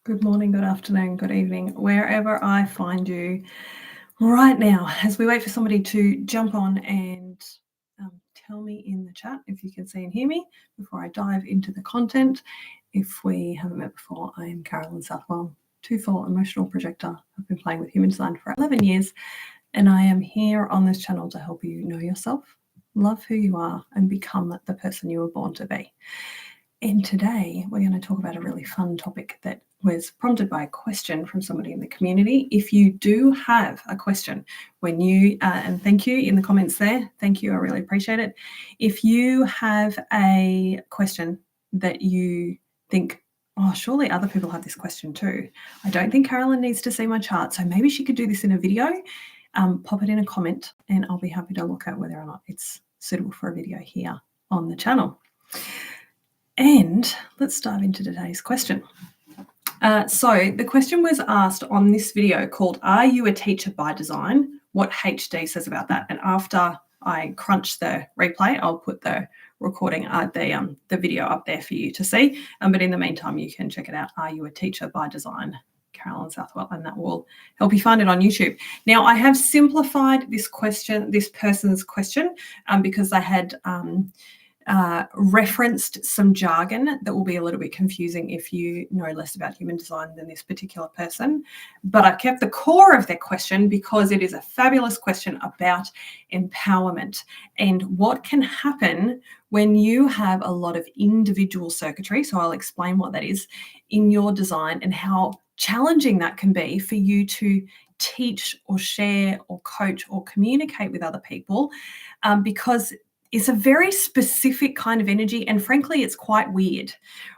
Good morning, good afternoon, good evening, wherever I find you right now, as we wait for somebody to jump on and tell me in the chat if you can see and hear me before I dive into the content. If we haven't met before, I am Carolyn Southwell, two-fold emotional projector. I've been playing with human design for 11 years, and I am here on this channel to help you know yourself, love who you are, and become the person you were born to be. And today we're going to talk about a really fun topic that was prompted by a question from somebody in the community. If you do have a question, and thank you in the comments there, thank you, I really appreciate it. If you have a question that you think, oh, surely other people have this question too. I don't think Carolyn needs to see my chart, so maybe she could do this in a video. Pop it in a comment and I'll be happy to look at whether or not it's suitable for a video here on the channel. And let's dive into today's question. So the question was asked on this video called, "Are you a teacher by design?" What HD says about that. And after I crunch the replay, I'll put the recording, the video up there for you to see. But in the meantime, you can check it out. Are you a teacher by design? Carolyn Southwell, and that will help you find it on YouTube. Now, I have simplified this person's question, because they had referenced some jargon that will be a little bit confusing if you know less about human design than this particular person. But I've kept the core of their question because it is a fabulous question about empowerment and what can happen when you have a lot of individual circuitry. So I'll explain what that is in your design and how challenging that can be for you to teach or share or coach or communicate with other people, because it's a very specific kind of energy, and frankly, it's quite weird.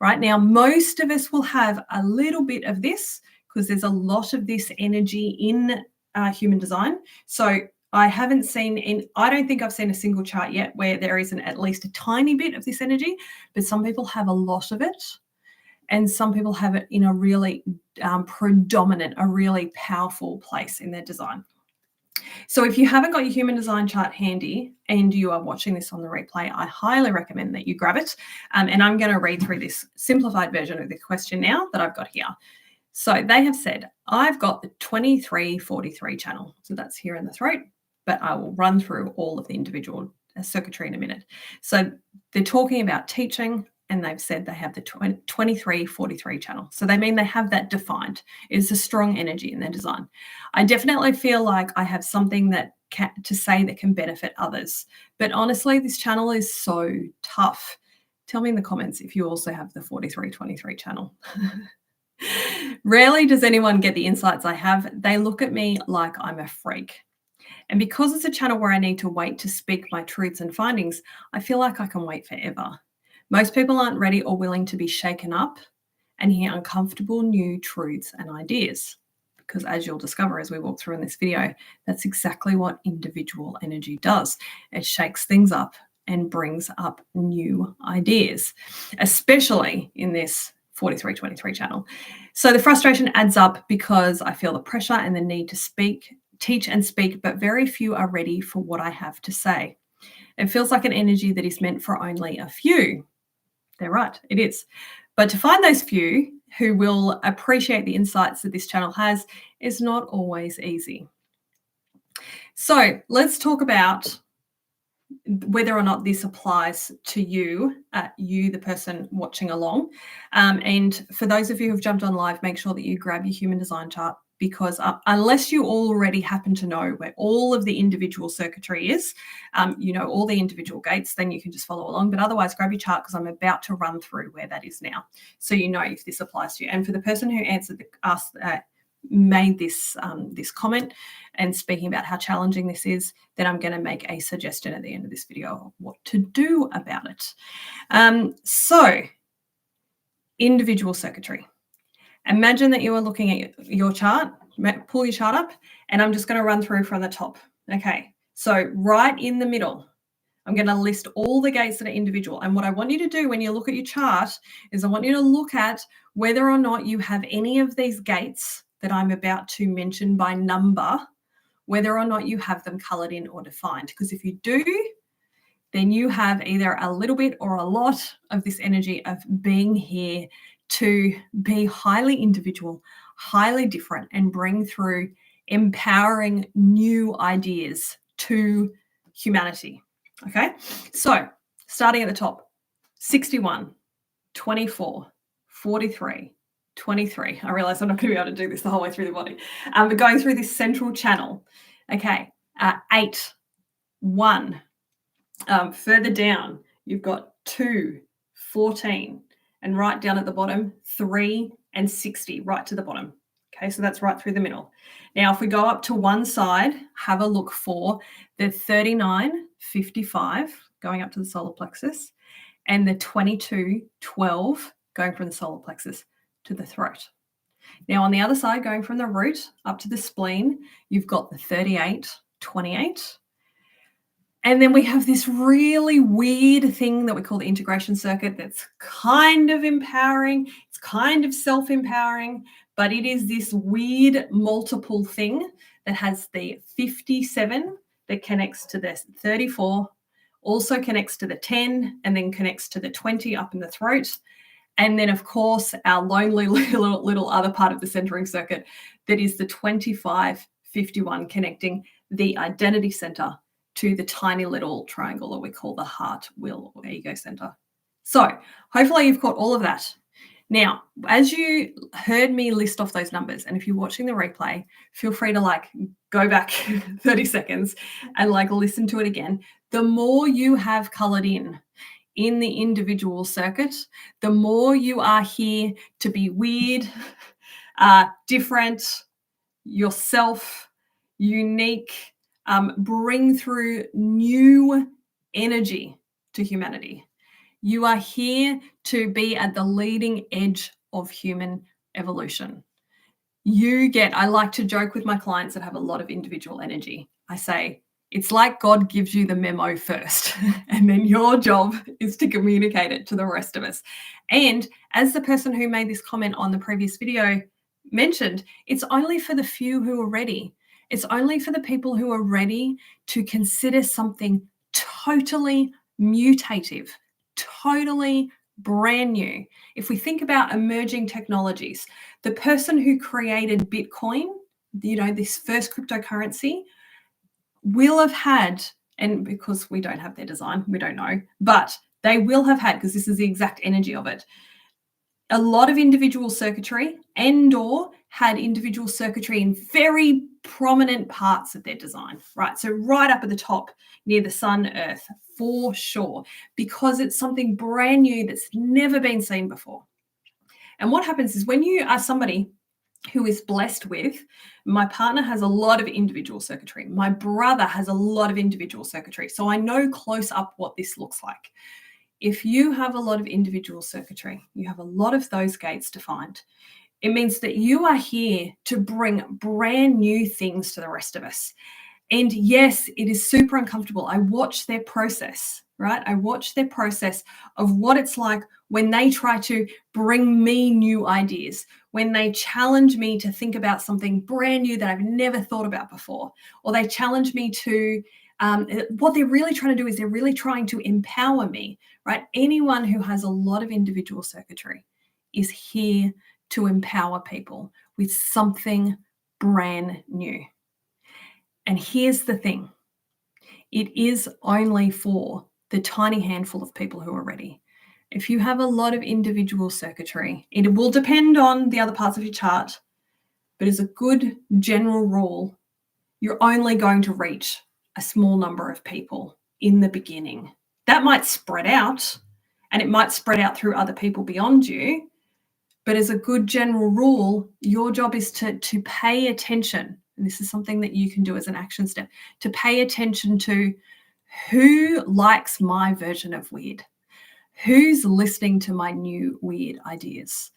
Right now, most of us will have a little bit of this because there's a lot of this energy in human design. So I don't think I've seen a single chart yet where there isn't at least a tiny bit of this energy, but some people have a lot of it. And some people have it in a really predominant, a really powerful place in their design. So if you haven't got your human design chart handy and you are watching this on the replay, I highly recommend that you grab it. And I'm going to read through this simplified version of the question now that I've got here. So they have said, I've got the 2343 channel. So that's here in the throat, but I will run through all of the individual circuitry in a minute. So they're talking about teaching, and they've said they have the 2343 channel. So they mean they have that defined. It's a strong energy in their design. I definitely feel like I have something to say that can benefit others. But honestly, this channel is so tough. Tell me in the comments if you also have the 4323 channel. Rarely does anyone get the insights I have. They look at me like I'm a freak. And because it's a channel where I need to wait to speak my truths and findings, I feel like I can wait forever. Most people aren't ready or willing to be shaken up and hear uncomfortable new truths and ideas. Because as you'll discover as we walk through in this video, that's exactly what individual energy does. It shakes things up and brings up new ideas, especially in this 4323 channel. So the frustration adds up because I feel the pressure and the need to teach and speak, but very few are ready for what I have to say. It feels like an energy that is meant for only a few. They're right, it is. But to find those few who will appreciate the insights that this channel has is not always easy. So let's talk about whether or not this applies to you, the person watching along. And for those of you who've jumped on live, make sure that you grab your human design chart, because unless you already happen to know where all of the individual circuitry is, all the individual gates, then you can just follow along. But otherwise, grab your chart because I'm about to run through where that is now, so you know if this applies to you. And for the person who made this comment and speaking about how challenging this is, then I'm going to make a suggestion at the end of this video of what to do about it. So individual circuitry. Imagine that you are looking at your chart, pull your chart up, and I'm just going to run through from the top. Okay, so right in the middle, I'm going to list all the gates that are individual. And what I want you to do when you look at your chart is I want you to look at whether or not you have any of these gates that I'm about to mention by number, whether or not you have them colored in or defined. Because if you do, then you have either a little bit or a lot of this energy of being here, to be highly individual, highly different, and bring through empowering new ideas to humanity. Okay, so starting at the top, 61, 24, 43, 23. I realize I'm not going to be able to do this the whole way through the body. But going through this central channel. Okay, 8, 1. Further down, you've got 2, 14, and right down at the bottom, 3 and 60, right to the bottom. Okay, so that's right through the middle. Now, if we go up to one side, have a look for the 39, 55, going up to the solar plexus, and the 22, 12, going from the solar plexus to the throat. Now, on the other side, going from the root up to the spleen, you've got the 38, 28. And then we have this really weird thing that we call the integration circuit that's kind of empowering. It's kind of self-empowering, but it is this weird multiple thing that has the 57 that connects to the 34, also connects to the 10, and then connects to the 20 up in the throat. And then, of course, our lonely little other part of the centering circuit that is the 25, 51, connecting the identity center to the tiny little triangle that we call the heart, will, or ego center. So hopefully you've caught all of that. Now, as you heard me list off those numbers, and if you're watching the replay, feel free to go back 30 seconds and listen to it again. The more you have colored in the individual circuit, the more you are here to be weird, different, yourself, unique, bring through new energy to humanity. You are here to be at the leading edge of human evolution. I like to joke with my clients that have a lot of individual energy. I say, it's like God gives you the memo first, and then your job is to communicate it to the rest of us. And as the person who made this comment on the previous video mentioned, it's only for the few who are ready. It's only for the people who are ready to consider something totally mutative, totally brand new. If we think about emerging technologies, the person who created Bitcoin, this first cryptocurrency, will have had, and because we don't have their design, we don't know, but they will have had, because this is the exact energy of it, a lot of individual circuitry and/or had individual circuitry in very prominent parts of their design, right? So right up at the top near the sun, earth, for sure, because it's something brand new that's never been seen before. And what happens is when you are somebody who is blessed with, my partner has a lot of individual circuitry. My brother has a lot of individual circuitry. So I know close up what this looks like. If you have a lot of individual circuitry, you have a lot of those gates defined. It means that you are here to bring brand new things to the rest of us. And yes, it is super uncomfortable. I watch their process, right? I watch their process of what it's like when they try to bring me new ideas, when they challenge me to think about something brand new that I've never thought about before, or they challenge me to, what they're really trying to do is they're really trying to empower me, right? Anyone who has a lot of individual circuitry is here to empower people with something brand new. And here's the thing. It is only for the tiny handful of people who are ready. If you have a lot of individual circuitry, it will depend on the other parts of your chart, but as a good general rule, you're only going to reach a small number of people in the beginning. That might spread out, and it might spread out through other people beyond you, but as a good general rule, your job is to pay attention. And this is something that you can do as an action step, to pay attention to who likes my version of weird, who's listening to my new weird ideas,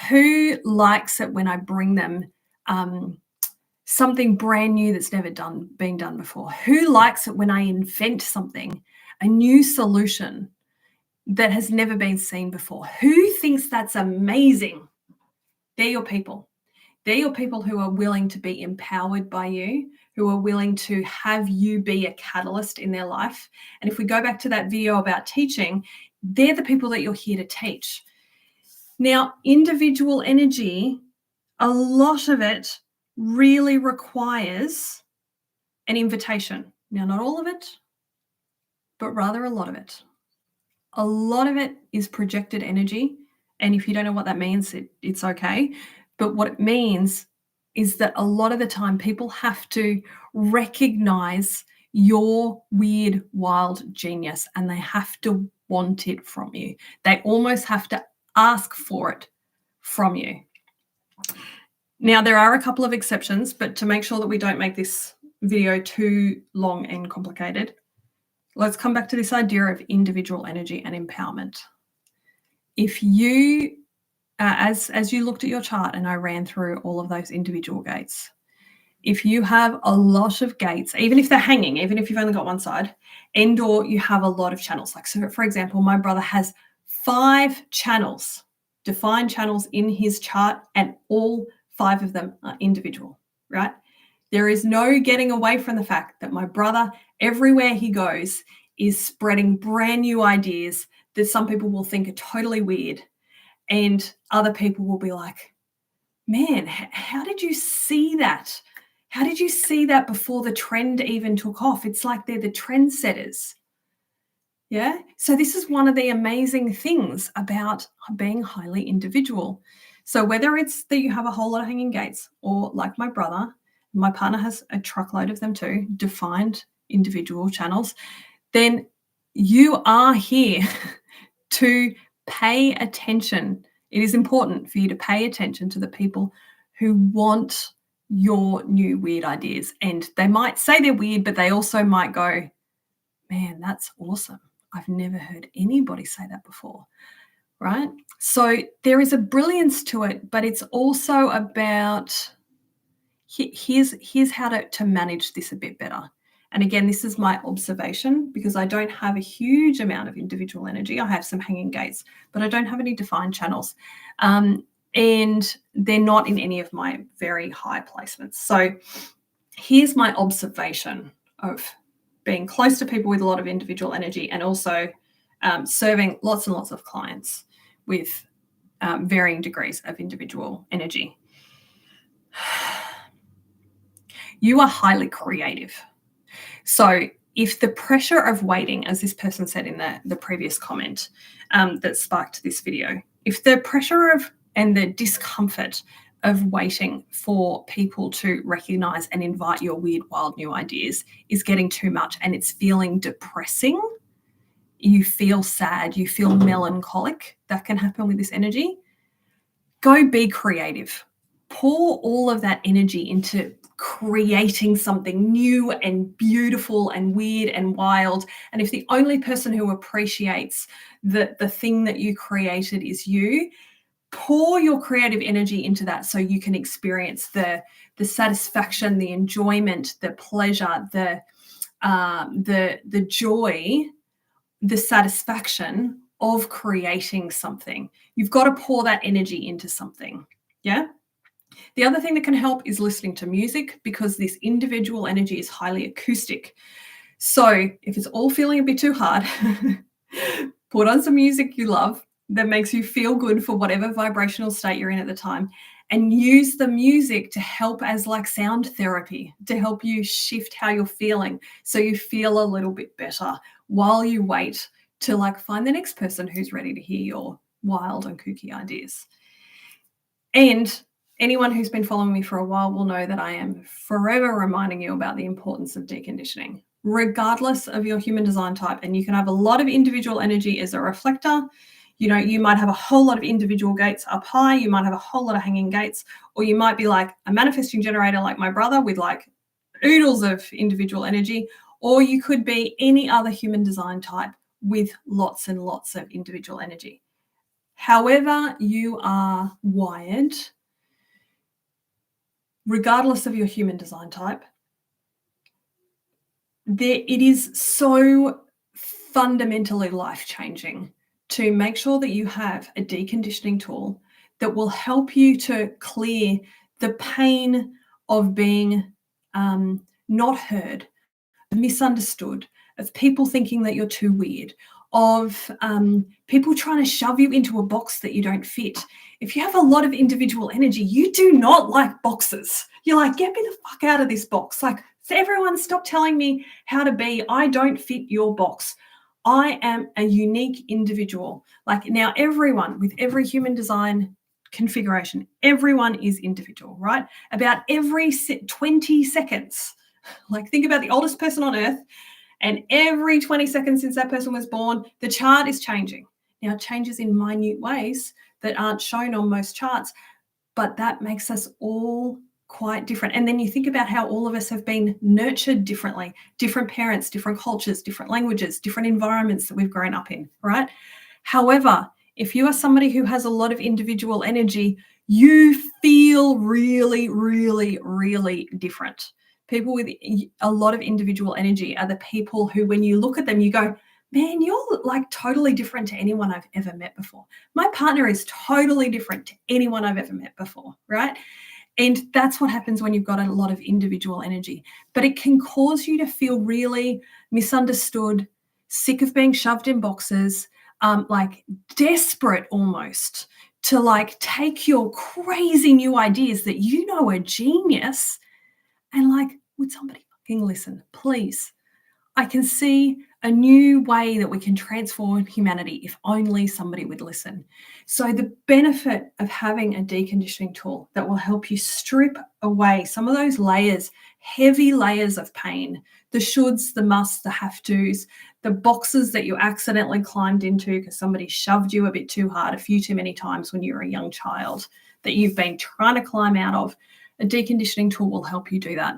who likes it when I bring them something brand new that's never been done before, who likes it when I invent something, a new solution that has never been seen before, who thinks that's amazing. They're your people. They're your people who are willing to be empowered by you, who are willing to have you be a catalyst in their life. And if we go back to that video about teaching, they're the people that you're here to teach. Now, individual energy, a lot of it really requires an invitation. Now, not all of it, but rather a lot of it. A lot of it is projected energy. And if you don't know what that means, it's okay. But what it means is that a lot of the time people have to recognize your weird, wild genius and they have to want it from you. They almost have to ask for it from you. Now, there are a couple of exceptions, but to make sure that we don't make this video too long and complicated, let's come back to this idea of individual energy and empowerment. If you, as you looked at your chart and I ran through all of those individual gates, if you have a lot of gates, even if they're hanging, even if you've only got one side, and or you have a lot of channels, like so for example, my brother has 5 channels, defined channels in his chart, and all 5 of them are individual, right? There is no getting away from the fact that my brother, everywhere he goes, is spreading brand new ideas that some people will think are totally weird. And other people will be like, man, how did you see that? How did you see that before the trend even took off? It's like they're the trendsetters. Yeah. So this is one of the amazing things about being highly individual. So whether it's that you have a whole lot of hanging gates, or like my brother, my partner has a truckload of them too, defined individual channels, then you are here to pay attention. It is important for you to pay attention to the people who want your new weird ideas. And they might say they're weird, but they also might go, man, that's awesome. I've never heard anybody say that before, right? So there is a brilliance to it, but it's also about here's how to manage this a bit better. And again, this is my observation because I don't have a huge amount of individual energy. I have some hanging gates, but I don't have any defined channels. And they're not in any of my very high placements. So here's my observation of being close to people with a lot of individual energy and also serving lots and lots of clients with varying degrees of individual energy. You are highly creative. So if the pressure of waiting, as this person said in the previous comment that sparked this video, if the pressure of and the discomfort of waiting for people to recognize and invite your weird, wild new ideas is getting too much and it's feeling depressing, you feel sad, you feel melancholic, that can happen with this energy, go be creative. Pour all of that energy into creating something new and beautiful and weird and wild. And if the only person who appreciates the thing that you created is you, pour your creative energy into that so you can experience the satisfaction, the enjoyment, the pleasure, the joy, the satisfaction of creating something. You've got to pour that energy into something. Yeah. The other thing that can help is listening to music because this individual energy is highly acoustic. So if it's all feeling a bit too hard, put on some music you love that makes you feel good for whatever vibrational state you're in at the time, and use the music to help as like sound therapy, to help you shift how you're feeling so you feel a little bit better while you wait to like find the next person who's ready to hear your wild and kooky ideas. And anyone who's been following me for a while will know that I am forever reminding you about the importance of deconditioning, regardless of your human design type. And you can have a lot of individual energy as a reflector. You know, you might have a whole lot of individual gates up high. You might have a whole lot of hanging gates, or you might be like a manifesting generator like my brother with like oodles of individual energy, or you could be any other human design type with lots and lots of individual energy. However you are wired, regardless of your human design type, it is so fundamentally life-changing to make sure that you have a deconditioning tool that will help you to clear the pain of being not heard, misunderstood, of people thinking that you're too weird, of people trying to shove you into a box that you don't fit. If you have a lot of individual energy, you do not like boxes. You're like, get me the fuck out of this box. Like, everyone stop telling me how to be. I don't fit your box. I am a unique individual. Like, now everyone with every human design configuration, everyone is individual, right? About every 20 seconds, like think about the oldest person on earth, and every 20 seconds since that person was born, the chart is changing. Now, it changes in minute ways that aren't shown on most charts, but that makes us all quite different. And then you think about how all of us have been nurtured differently, different parents, different cultures, different languages, different environments that we've grown up in, right? However, if you are somebody who has a lot of individual energy, you feel really, really, really different. People with a lot of individual energy are the people who, when you look at them, you go, man, you're like totally different to anyone I've ever met before. My partner is totally different to anyone I've ever met before, right? And that's what happens when you've got a lot of individual energy. But it can cause you to feel really misunderstood, sick of being shoved in boxes, like desperate almost to like take your crazy new ideas that you know are genius and like, would somebody fucking listen, please? I can see a new way that we can transform humanity if only somebody would listen. So the benefit of having a deconditioning tool that will help you strip away some of those layers, heavy layers of pain, the shoulds, the musts, the have-tos, the boxes that you accidentally climbed into because somebody shoved you a bit too hard a few too many times when you were a young child that you've been trying to climb out of. A deconditioning tool will help you do that.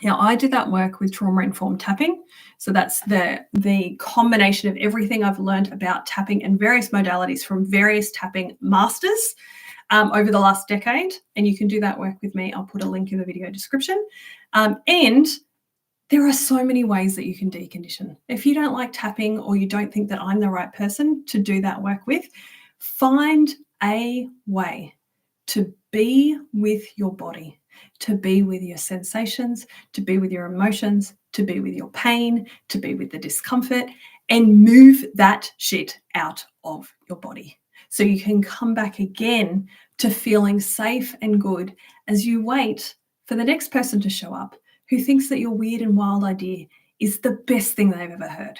Now, I do that work with trauma-informed tapping. So that's the combination of everything I've learned about tapping and various modalities from various tapping masters over the last decade. And you can do that work with me. I'll put a link in the video description. And there are so many ways that you can decondition. If you don't like tapping or you don't think that I'm the right person to do that work with, find a way to be with your body, to be with your sensations, to be with your emotions, to be with your pain, to be with the discomfort, and move that shit out of your body. So you can come back again to feeling safe and good as you wait for the next person to show up who thinks that your weird and wild idea is the best thing they've ever heard.